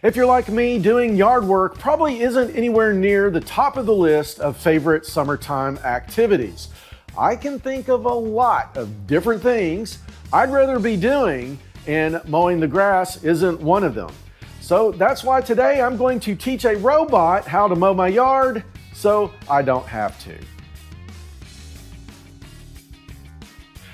If you're like me, doing yard work probably isn't anywhere near the top of the list of favorite summertime activities. I can think of a lot of different things I'd rather be doing, and mowing the grass isn't one of them. So that's why today I'm going to teach a robot how to mow my yard so I don't have to.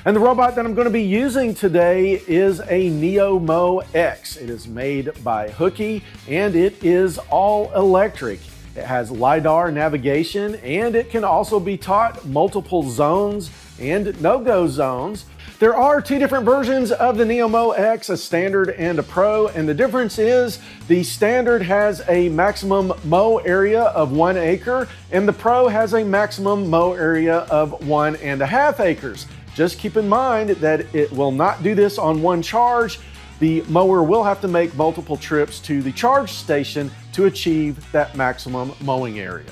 And the robot that I'm going to be using today is a NeoMow X. It is made by Hookii and it is all electric. It has LiDAR navigation and it can also be taught multiple zones and no-go zones. There are two different versions of the NeoMow X, a standard and a pro, and the difference is the standard has a maximum mow area of 1 acre and the pro has a maximum mow area of 1.5 acres. Just keep in mind that it will not do this on one charge. The mower will have to make multiple trips to the charge station to achieve that maximum mowing area.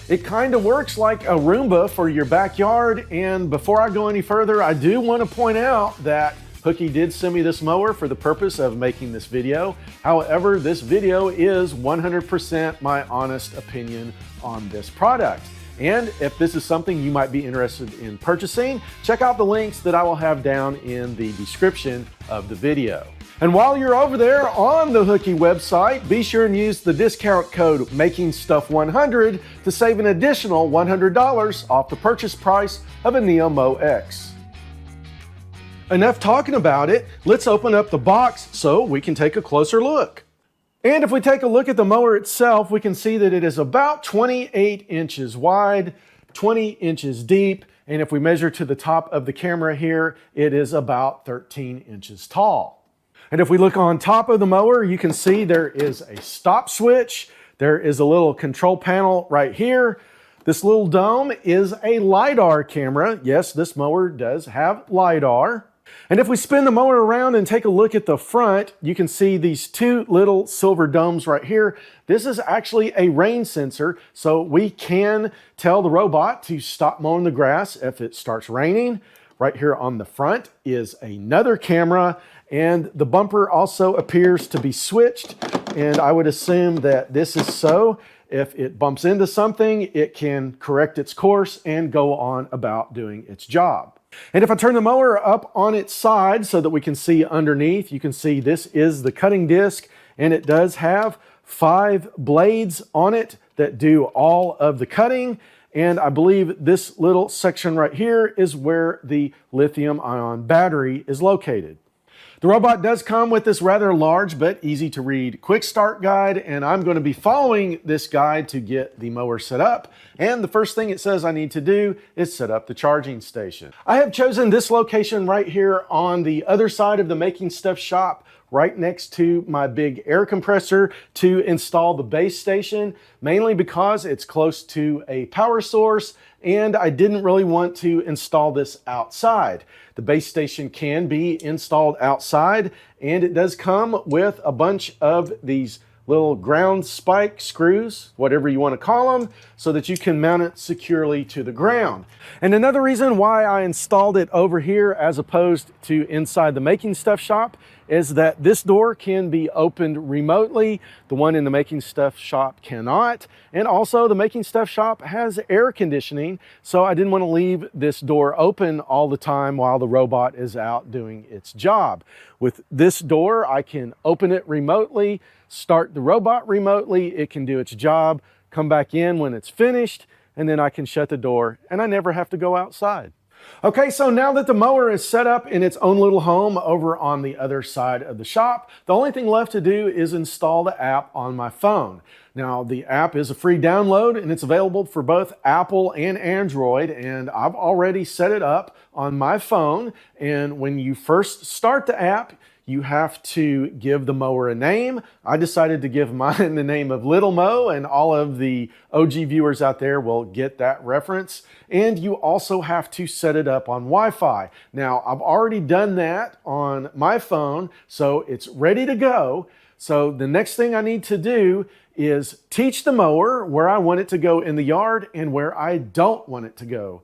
It kind of works like a Roomba for your backyard, and before I go any further, I do want to point out that Hookii did send me this mower for the purpose of making this video. However, this video is 100% my honest opinion on this product. And if this is something you might be interested in purchasing, check out the links that I will have down in the description of the video. And while you're over there on the Hookii website, be sure and use the discount code MAKINGSTUFF100 to save an additional $100 off the purchase price of a NeoMow X. Enough talking about it, let's open up the box so we can take a closer look. And if we take a look at the mower itself, we can see that it is about 28 inches wide, 20 inches deep, and if we measure to the top of the camera here, it is about 13 inches tall. And if we look on top of the mower, you can see there is a stop switch, there is a little control panel right here. This little dome is a LiDAR camera. Yes, this mower does have LiDAR. And if we spin the mower around and take a look at the front, you can see these two little silver domes right here. This is actually a rain sensor, so we can tell the robot to stop mowing the grass if it starts raining. Right here on the front is another camera, and the bumper also appears to be switched, and I would assume that this is so. If it bumps into something, it can correct its course and go on about doing its job. And if I turn the mower up on its side so that we can see underneath, you can see this is the cutting disc, and it does have 5 blades on it that do all of the cutting. And I believe this little section right here is where the lithium-ion battery is located. The robot does come with this rather large but easy to read quick start guide, and I'm going to be following this guide to get the mower set up. And the first thing it says I need to do is set up the charging station. I have chosen this location right here on the other side of the Making Stuff shop, right next to my big air compressor, to install the base station, mainly because it's close to a power source and I didn't really want to install this outside. The base station can be installed outside, and it does come with a bunch of these little ground spike screws, whatever you want to call them, so that you can mount it securely to the ground. And another reason why I installed it over here as opposed to inside the Making Stuff shop is that this door can be opened remotely. The one in the Making Stuff shop cannot. And also the Making Stuff shop has air conditioning, so I didn't want to leave this door open all the time while the robot is out doing its job. With this door, I can open it remotely, start the robot remotely, it can do its job, come back in when it's finished, and then I can shut the door and I never have to go outside. Okay, so now that the mower is set up in its own little home over on the other side of the shop, the only thing left to do is install the app on my phone. Now, the app is a free download and it's available for both Apple and Android, and I've already set it up on my phone. And when you first start the app, you have to give the mower a name. I decided to give mine the name of Little Mo, and all of the OG viewers out there will get that reference. And you also have to set it up on Wi-Fi. Now, I've already done that on my phone, so it's ready to go. So the next thing I need to do is teach the mower where I want it to go in the yard and where I don't want it to go.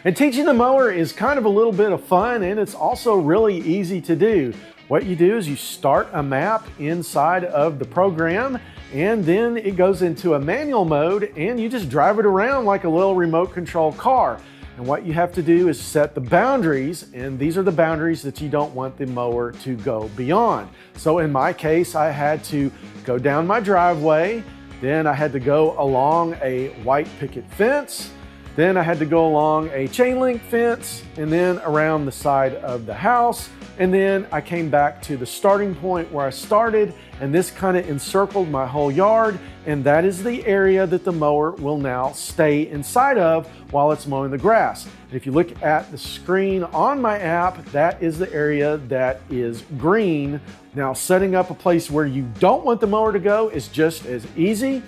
And teaching the mower is kind of a little bit of fun, and it's also really easy to do. What you do is you start a map inside of the program, and then it goes into a manual mode, and you just drive it around like a little remote control car. And what you have to do is set the boundaries, and these are the boundaries that you don't want the mower to go beyond. So in my case, I had to go down my driveway, then I had to go along a white picket fence, then I had to go along a chain link fence, and then around the side of the house. And then I came back to the starting point where I started, and this kind of encircled my whole yard, and that is the area that the mower will now stay inside of while it's mowing the grass. If you look at the screen on my app, that is the area that is green. Now, setting up a place where you don't want the mower to go is just as easy.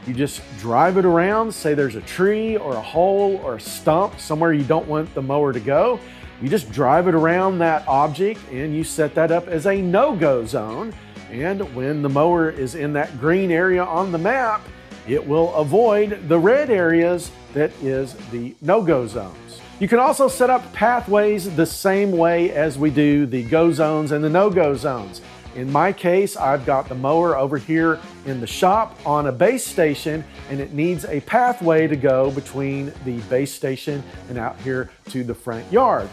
You just drive it around, say there's a tree or a hole or a stump somewhere you don't want the mower to go. You just drive it around that object and you set that up as a no-go zone. And when the mower is in that green area on the map, it will avoid the red areas that is the no-go zones. You can also set up pathways the same way as we do the go zones and the no-go zones. In my case, I've got the mower over here in the shop on a base station, and it needs a pathway to go between the base station and out here to the front yard.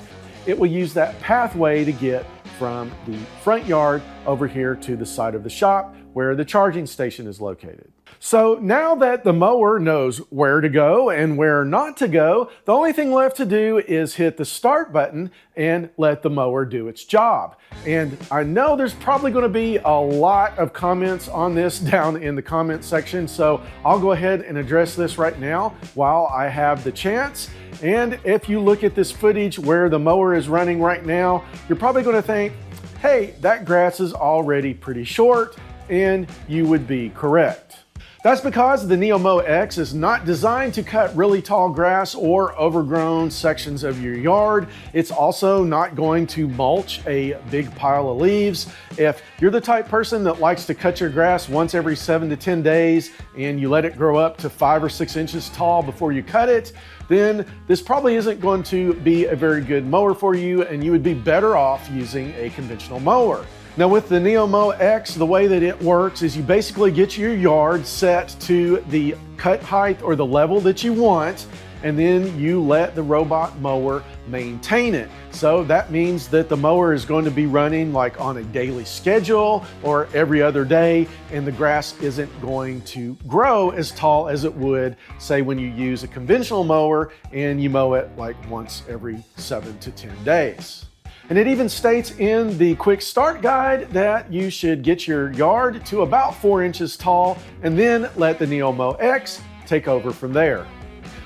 It will use that pathway to get from the front yard over here to the side of the shop where the charging station is located. So now that the mower knows where to go and where not to go, the only thing left to do is hit the start button and let the mower do its job. And I know there's probably going to be a lot of comments on this down in the comment section, so I'll go ahead and address this right now while I have the chance. And if you look at this footage where the mower is running right now, you're probably going to think, hey, that grass is already pretty short, and you would be correct. That's because the NeoMow X is not designed to cut really tall grass or overgrown sections of your yard. It's also not going to mulch a big pile of leaves. If you're the type person that likes to cut your grass once every 7 to 10 days and you let it grow up to 5 or 6 inches tall before you cut it, then this probably isn't going to be a very good mower for you, and you would be better off using a conventional mower. Now with the NeoMow X, the way that it works is you basically get your yard set to the cut height or the level that you want, and then you let the robot mower maintain it. So that means that the mower is going to be running like on a daily schedule or every other day, and the grass isn't going to grow as tall as it would, say, when you use a conventional mower and you mow it like once every 7 to 10 days. And it even states in the quick start guide that you should get your yard to about 4 inches tall and then let the NeoMow X take over from there.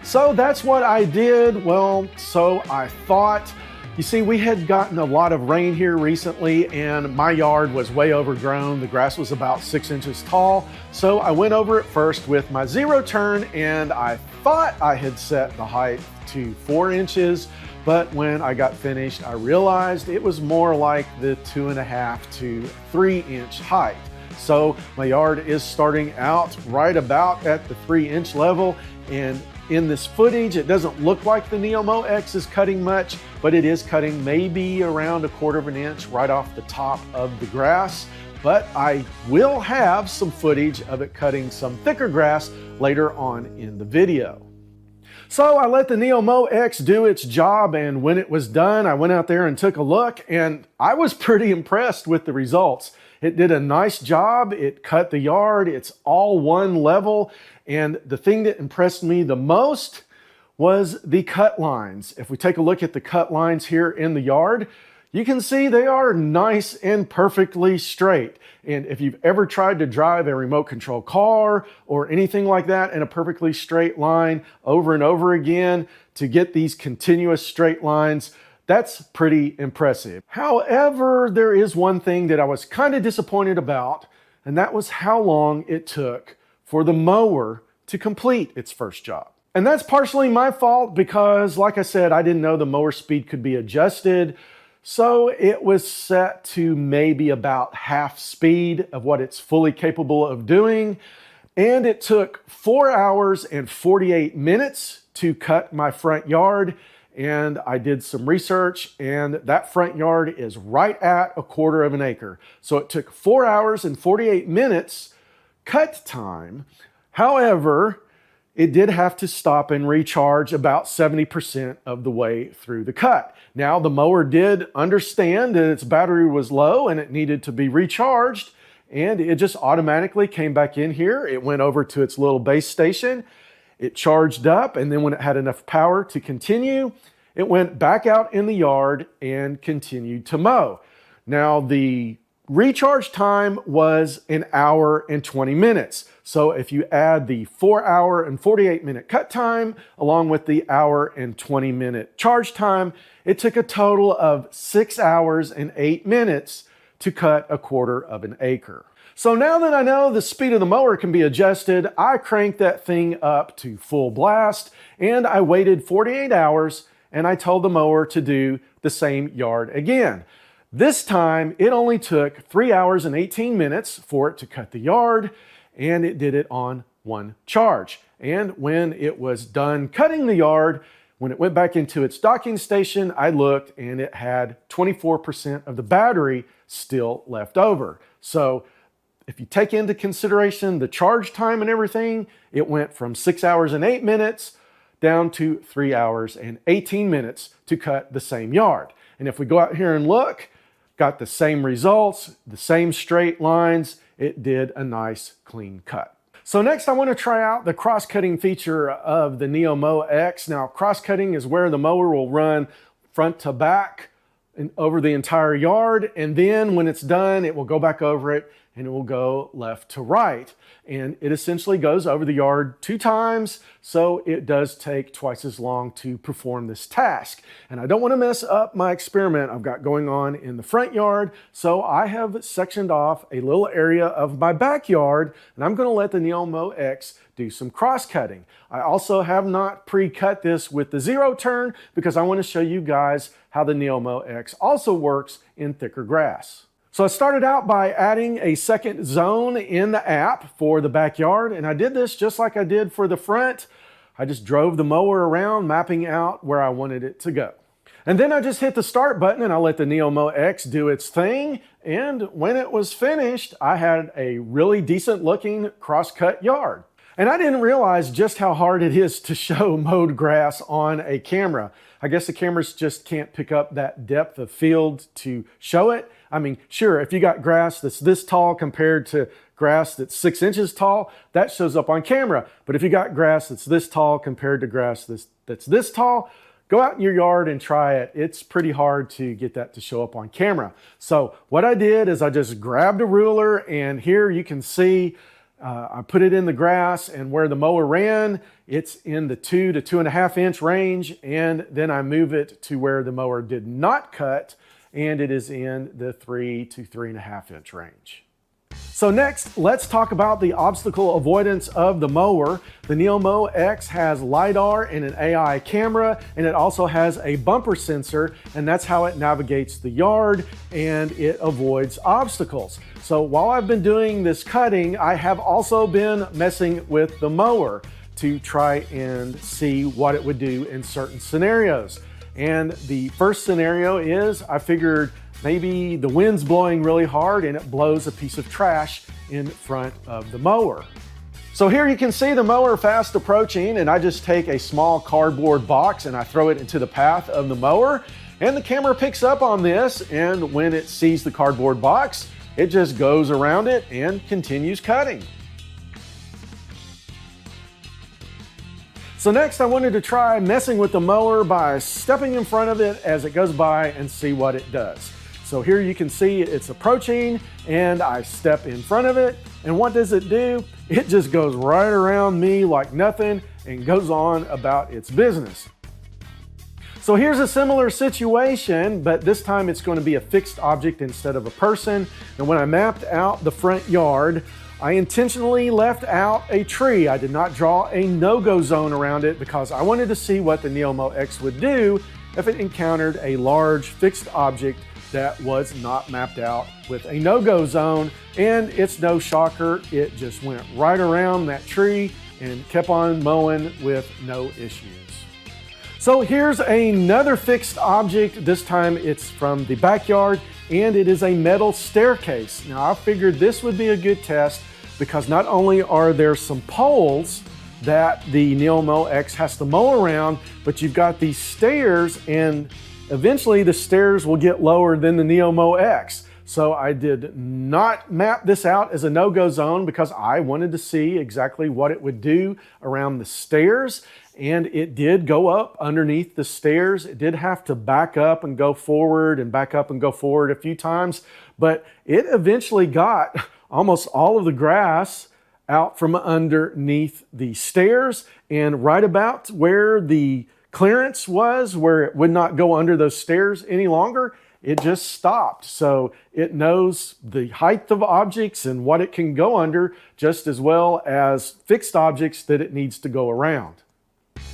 So that's what I did. Well, so I thought. You see, we had gotten a lot of rain here recently and my yard was way overgrown. The grass was about 6 inches tall. So I went over it first with my zero turn, and I thought I had set the height to 4 inches. But when I got finished, I realized it was more like the 2.5 to 3 inch height. So my yard is starting out right about at the 3 inch level, and in this footage, it doesn't look like the NeoMow X is cutting much, but it is cutting maybe around 1/4 inch right off the top of the grass. But I will have some footage of it cutting some thicker grass later on in the video. So I let the NeoMow X do its job, and when it was done, I went out there and took a look, and I was pretty impressed with the results. It did a nice job. It cut the yard. It's all one level. And the thing that impressed me the most was the cut lines. If we take a look at the cut lines here in the yard, you can see they are nice and perfectly straight. And if you've ever tried to drive a remote control car or anything like that in a perfectly straight line over and over again to get these continuous straight lines, that's pretty impressive. However, there is one thing that I was kind of disappointed about, and that was how long it took for the mower to complete its first job. And that's partially my fault because, like I said, I didn't know the mower speed could be adjusted. So it was set to maybe about half speed of what it's fully capable of doing. And it took 4 hours and 48 minutes to cut my front yard. and I did some research, and that front yard is right at 1/4 of an acre. So it took 4 hours and 48 minutes cut time. However, it did have to stop and recharge about 70% of the way through the cut. Now, the mower did understand that its battery was low and it needed to be recharged, and it just automatically came back in here. It went over to its little base station. It charged up, and then when it had enough power to continue, it went back out in the yard and continued to mow. Now, the recharge time was 1 hour and 20 minutes. So if you add the 4 hour and 48 minute cut time along with the hour and 20 minute charge time, it took a total of 6 hours and 8 minutes to cut 1/4 of an acre. So now that I know the speed of the mower can be adjusted, I cranked that thing up to full blast, and I waited 48 hours, and I told the mower to do the same yard again. This time, it only took 3 hours and 18 minutes for it to cut the yard, and it did it on one charge. And when it was done cutting the yard, when it went back into its docking station, I looked and it had 24% of the battery still left over. So if you take into consideration the charge time and everything, it went from 6 hours and 8 minutes down to 3 hours and 18 minutes to cut the same yard. And if we go out here and look, got the same results, the same straight lines. It did a nice clean cut. So next I want to try out the cross-cutting feature of the NeoMow X. Now, cross-cutting is where the mower will run front to back and over the entire yard, and then when it's done, it will go back over it and it will go left to right. And it essentially goes over the yard 2 times, so it does take twice as long to perform this task. And I don't want to mess up my experiment I've got going on in the front yard, so I have sectioned off a little area of my backyard, and I'm going to let the NeoMow X do some cross-cutting. I also have not pre-cut this with the 0 turn because I want to show you guys how the NeoMow X also works in thicker grass. So I started out by adding a second zone in the app for the backyard, and I did this just like I did for the front. I just drove the mower around, mapping out where I wanted it to go. And then I just hit the start button and I let the NeoMow X do its thing. And when it was finished, I had a really decent looking cross-cut yard. And I didn't realize just how hard it is to show mowed grass on a camera. I guess the cameras just can't pick up that depth of field to show it. I mean, sure, if you got grass that's this tall compared to grass that's 6 inches tall, that shows up on camera. But if you got grass that's this tall compared to grass that's this tall, go out in your yard and try it. It's pretty hard to get that to show up on camera. So what I did is I just grabbed a ruler, and here you can see I put it in the grass, and where the mower ran, it's in the 2 to 2.5 inch range, and then I move it to where the mower did not cut, and it is in the 3 to 3.5 inch range. So next, let's talk about the obstacle avoidance of the mower. The NeoMow X has LiDAR and an AI camera, and it also has a bumper sensor, and that's how it navigates the yard and it avoids obstacles. So while I've been doing this cutting, I have also been messing with the mower to try and see what it would do in certain scenarios. And the first scenario is I figured maybe the wind's blowing really hard and it blows a piece of trash in front of the mower. So here you can see the mower fast approaching, and I just take a small cardboard box and I throw it into the path of the mower, and the camera picks up on this, and when it sees the cardboard box, it just goes around it and continues cutting. So next I wanted to try messing with the mower by stepping in front of it as it goes by and see what it does. So here you can see it's approaching, and I step in front of it, and what does it do? It just goes right around me like nothing and goes on about its business. So here's a similar situation, but this time it's going to be a fixed object instead of a person. And when I mapped out the front yard, I intentionally left out a tree. I did not draw a no-go zone around it because I wanted to see what the NeoMow X would do if it encountered a large fixed object that was not mapped out with a no-go zone. And it's no shocker, it just went right around that tree and kept on mowing with no issues. So here's another fixed object. This time it's from the backyard, and it is a metal staircase. Now I figured this would be a good test because not only are there some poles that the NeoMow X has to mow around, but you've got these stairs, and eventually the stairs will get lower than the NeoMow X. So I did not map this out as a no-go zone because I wanted to see exactly what it would do around the stairs. And it did go up underneath the stairs. It did have to back up and go forward and back up and go forward a few times, but it eventually got almost all of the grass out from underneath the stairs, and right about where the clearance was, where it would not go under those stairs any longer, it just stopped. So it knows the height of objects and what it can go under just as well as fixed objects that it needs to go around.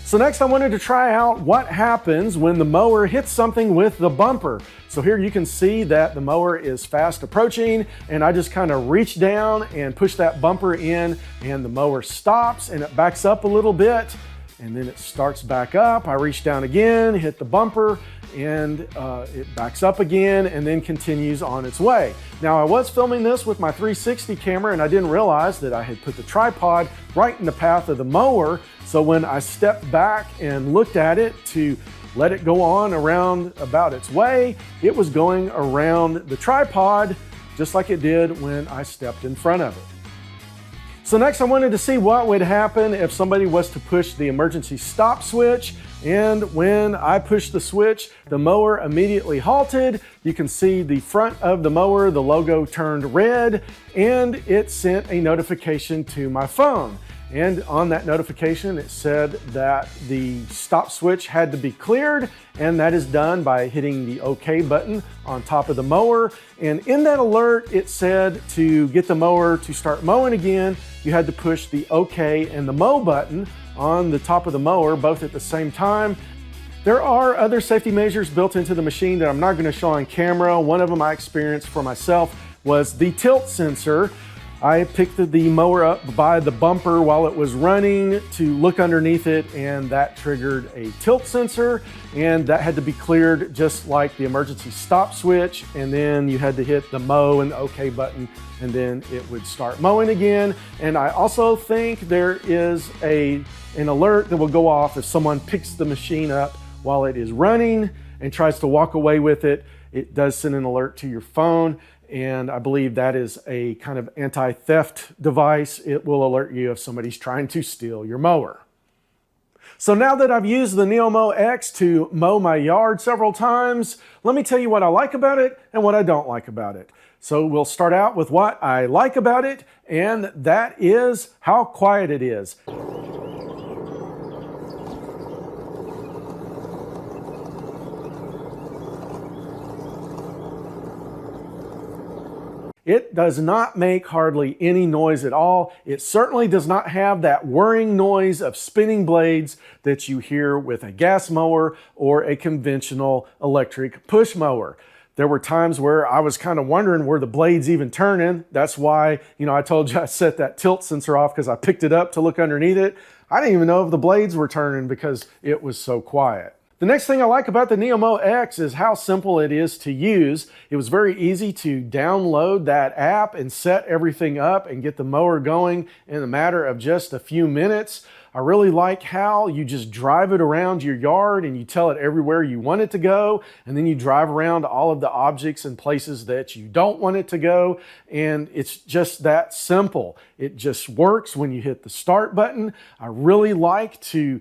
So next I wanted to try out what happens when the mower hits something with the bumper. So here you can see that the mower is fast approaching, and I just kind of reach down and push that bumper in, and the mower stops and it backs up a little bit, and then it starts back up. I reach down again, hit the bumper, and it backs up again and then continues on its way. Now I was filming this with my 360 camera, and I didn't realize that I had put the tripod right in the path of the mower. So when I stepped back and looked at it to let it go on around about its way, it was going around the tripod just like it did when I stepped in front of it. So next I wanted to see what would happen if somebody was to push the emergency stop switch, and when I pushed the switch, the mower immediately halted. You can see the front of the mower, the logo turned red, and it sent a notification to my phone. And on that notification, it said that the stop switch had to be cleared, and that is done by hitting the OK button on top of the mower. And in that alert, it said to get the mower to start mowing again, you had to push the OK and the mow button on the top of the mower, both at the same time. There are other safety measures built into the machine that I'm not going to show on camera. One of them I experienced for myself was the tilt sensor. I picked the mower up by the bumper while it was running to look underneath it, and that triggered a tilt sensor, and that had to be cleared just like the emergency stop switch. And then you had to hit the mow and the OK button, and then it would start mowing again. And I also think there is an alert that will go off if someone picks the machine up while it is running and tries to walk away with it. It does send an alert to your phone, and I believe that is a kind of anti-theft device. It will alert you if somebody's trying to steal your mower. So now that I've used the NeoMow X to mow my yard several times, let me tell you what I like about it and what I don't like about it. So we'll start out with what I like about it, and that is how quiet it is. It does not make hardly any noise at all. It certainly does not have that whirring noise of spinning blades that you hear with a gas mower or a conventional electric push mower. There were times where I was kind of wondering, were the blades even turning? That's why, I told you I set that tilt sensor off, because I picked it up to look underneath it. I didn't even know if the blades were turning because it was so quiet. The next thing I like about the NeoMow X is how simple it is to use. It was very easy to download that app and set everything up and get the mower going in a matter of just a few minutes. I really like how you just drive it around your yard and you tell it everywhere you want it to go, and then you drive around all of the objects and places that you don't want it to go, and it's just that simple. It just works when you hit the start button. I really like to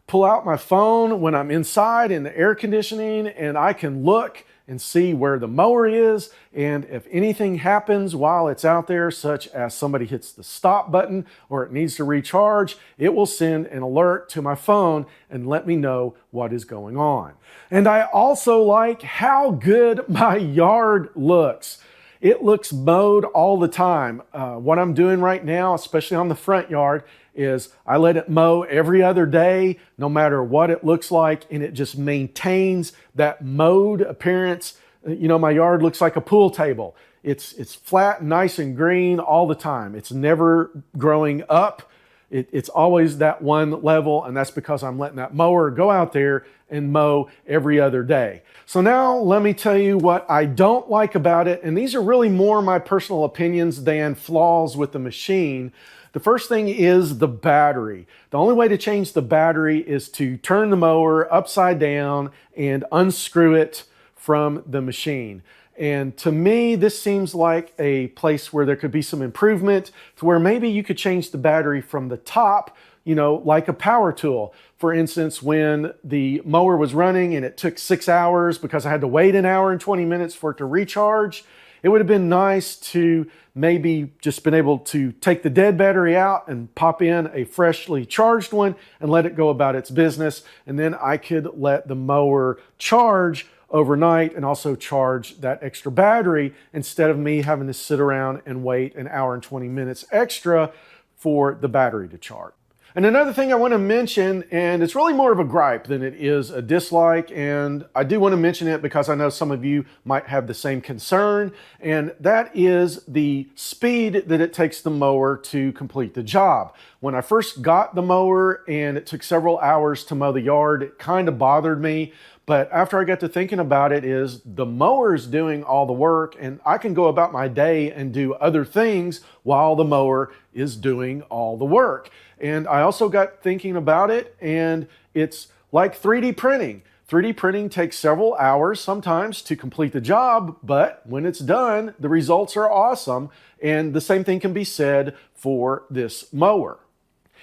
pull out my phone when I'm inside in the air conditioning, and I can look and see where the mower is, and if anything happens while it's out there, such as somebody hits the stop button or it needs to recharge, it will send an alert to my phone and let me know what is going on. And I also like how good my yard looks. It looks mowed all the time. What I'm doing right now, especially on the front yard, is I let it mow every other day, no matter what it looks like, and it just maintains that mowed appearance. My yard looks like a pool table. It's flat, nice and green all the time. It's never growing up It's always that one level, and that's because I'm letting that mower go out there and mow every other day. So now let me tell you what I don't like about it, and these are really more my personal opinions than flaws with the machine. The first thing is the battery. The only way to change the battery is to turn the mower upside down and unscrew it from the machine. And to me, this seems like a place where there could be some improvement to where maybe you could change the battery from the top, you know, like a power tool. For instance, when the mower was running and it took 6 hours because I had to wait an hour and 20 minutes for it to recharge, it would have been nice to maybe just been able to take the dead battery out and pop in a freshly charged one and let it go about its business. And then I could let the mower charge overnight and also charge that extra battery instead of me having to sit around and wait an hour and 20 minutes extra for the battery to charge. And another thing I want to mention, and it's really more of a gripe than it is a dislike, and I do want to mention it because I know some of you might have the same concern, and that is the speed that it takes the mower to complete the job. When I first got the mower and it took several hours to mow the yard, it kind of bothered me. But after I got to thinking about it, is the mower's doing all the work and I can go about my day and do other things while the mower is doing all the work. And I also got thinking about it, and it's like 3D printing. 3D printing takes several hours sometimes to complete the job, but when it's done, the results are awesome. And the same thing can be said for this mower.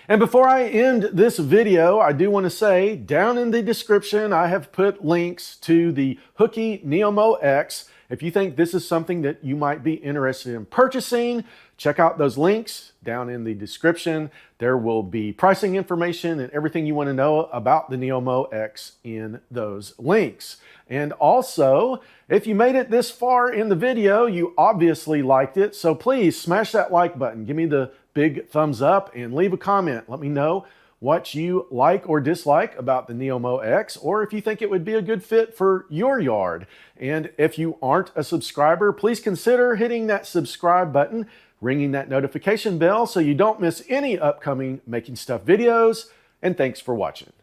And before I end this video, I do want to say down in the description, I have put links to the Hookii NeoMow X. If you think this is something that you might be interested in purchasing, check out those links down in the description. There will be pricing information and everything you want to know about the NeoMow X in those links. And also, if you made it this far in the video, you obviously liked it. So please smash that like button. Give me the big thumbs up and leave a comment. Let me know what you like or dislike about the NeoMow X, or if you think it would be a good fit for your yard. And if you aren't a subscriber, please consider hitting that subscribe button, ringing that notification bell so you don't miss any upcoming Making Stuff videos. And thanks for watching.